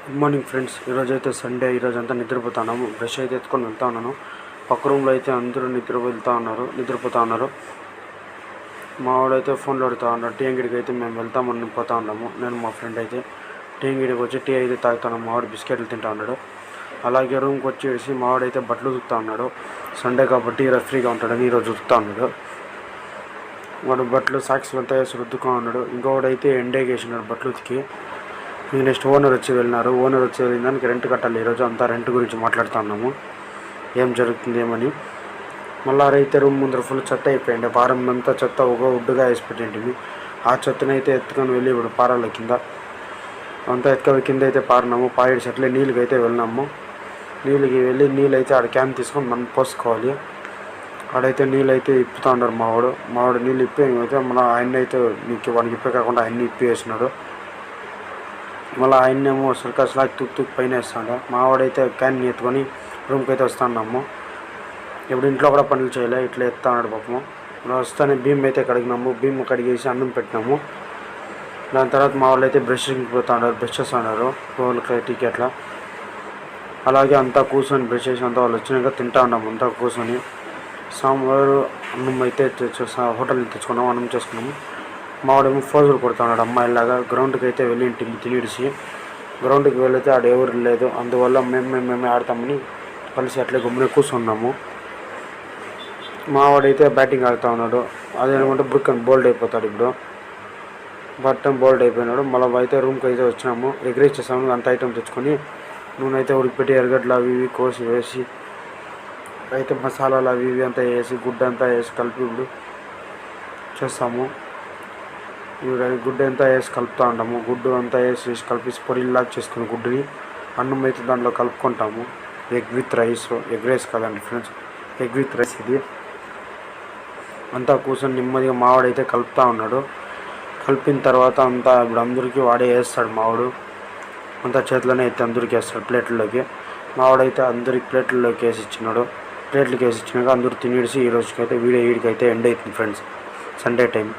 Good morning friends. ఈరోజు అయితే Sunday. ఈరోజు అంతా నిద్రపోతున్నాము. బ్రష్ అయితే ఎత్తుకొని వెళ్తా ఉన్నాను. పక్క రూమ్లో అయితే అందరూ నిద్రపోతూ ఉన్నారు. మా వాడైతే ఫోన్లో అడుగుతూ ఉన్నాడు. టీ అంగడికి అయితే మేము వెళ్తామని పోతా ఉన్నాము. నేను మా ఫ్రెండ్ అయితే టీ అంగడికి వచ్చి టీ అయితే తాగుతాను. మా వాడు బిస్కెట్లు తింటా ఉన్నాడు. అలాగే రూమ్కి వచ్చేసి మా వాడైతే బట్టలు ఉతుకుతా ఉన్నాడు. సండే కాబట్టి ఈరోజు ఫ్రీగా ఉంటాడని ఈరోజు ఉతుకుతా ఉన్నాడు. వాడు బట్టలు సాక్స్లు అంతా వేసి రుద్దుకో ఉన్నాడు. ఇంకొకడైతే ఎండేకి వేసినాడు బట్టలు ఉతికి. నెక్స్ట్ ఓనర్ వచ్చి వెళ్ళినారు. ఓనర్ వచ్చి వెళ్ళిన దానికి రెంట్ కట్టాలి. ఈరోజు అంతా రెంట్ గురించి మాట్లాడుతున్నాము, ఏం జరుగుతుంది ఏమని. మళ్ళీ అయితే రూమ్ ముందర ఫుల్ చెత్త అయిపోయింది. పారం అంతా చెత్త ఒక ఉడ్డుగా వేసి పెట్టింటివి. ఆ చెత్తనైతే ఎత్తుకొని వెళ్ళి ఇప్పుడు పారాల కింద అంతా ఎత్తుకొని కింద అయితే పారినాము. పారేసి అట్లే నీళ్ళకి అయితే వెళ్ళినాము. నీళ్ళకి వెళ్ళి నీళ్ళు అయితే ఆడ క్యాన్ తీసుకొని మనం పోసుకోవాలి. ఆడైతే నీళ్ళు అయితే ఇప్పుతూ ఉన్నారు. మావాడు నీళ్ళు ఇప్పి అయితే మన ఆయన అయితే నీకు వాడికి ఇప్పే కాకుండా ఆయన్ని ఇప్పి వేసినాడు. మళ్ళీ ఆయన్నేమో సర్కస్లాగా తుక్కు పైన వేస్తాడు. మావాడైతే క్యాన్ ఎత్తుకొని రూమ్కి అయితే వస్తున్నాము. ఇప్పుడు ఇంట్లో కూడా పనులు చేయలే, ఇట్లా ఎత్తా ఉన్నాడు పాపము. వస్తానే భీమ్ అయితే కడిగినాము. భీమ్ కడిగేసి అన్నం పెట్టినాము. దాని తర్వాత మా వాళ్ళు అయితే బ్రషింగ్కి పోతా ఉన్నారు. బ్రష్ చేస్తూ ఉన్నారు రోజులకి టీకి అట్లా. అలాగే అంతా కూర్చొని బ్రష్ చేసి అంతా వాళ్ళు వచ్చినాక తింటా ఉన్నాము. అంతా కూర్చొని సోమవారం అన్నం అయితే హోటల్ తెచ్చుకున్నాము. అన్నం చేసుకున్నాము. మావాడేమో ఫోజులు కొడుతున్నాడు అమ్మాయిలాగా. గ్రౌండ్కి అయితే వెళ్ళి ఇంటికి తినిడిసి గ్రౌండ్కి వెళితే ఆడ ఎవరు లేదు. అందువల్ల మేమే ఆడతామని కలిసి అట్లే గమ్మున కూర్చున్నాము. మావాడైతే బ్యాటింగ్ ఆడుతూ ఉన్నాడు. అదేమంటే బ్రుక్ బోల్డ్ అయిపోతాడు. ఇప్పుడు బోల్డ్ అయిపోయినాడు. మళ్ళీ అయితే రూమ్కి అయితే వచ్చినాము. ఎగ్రేజ్ చేసాము. అంత ఐటమ్ తెచ్చుకొని నూనె అయితే ఉడికిపెట్టి ఎరగడ్లు అవి ఇవి కోసి వేసి అయితే మసాలాలు అవి ఇవి అంతా వేసి గుడ్డ అంతా వేసి కలిపి ఇప్పుడు చేస్తాము. గుడ్డు అంతా వేసి కలుపుతూ ఉంటాము. గుడ్డు అంతా వేసి కలిపి పొరిల్లాగా చేసుకుని గుడ్డుని అన్నం అయితే దాంట్లో కలుపుకుంటాము. Egg with rice. Egg rice కదండి ఫ్రెండ్స్, ఎగ్ విత్ రైస్ ఇది. అంతా కూర్చొని నెమ్మదిగా మావాడైతే కలుపుతూ ఉన్నాడు. కలిపిన తర్వాత అంతా ఇప్పుడు అందరికీ వాడే వేస్తాడు. మావాడు అంతా చేతిలోనే అయితే అందరికీ వేస్తాడు ప్లేట్లలోకి. మావాడైతే అందరికి ప్లేట్లలోకి వేసి ఇచ్చినాడు. ప్లేట్లకి వేసి ఇచ్చినాక అందరూ తినేసి ఈ రోజుకైతే వీడియో వీడికైతే ఎండ్ అవుతుంది ఫ్రెండ్స్. Sunday time.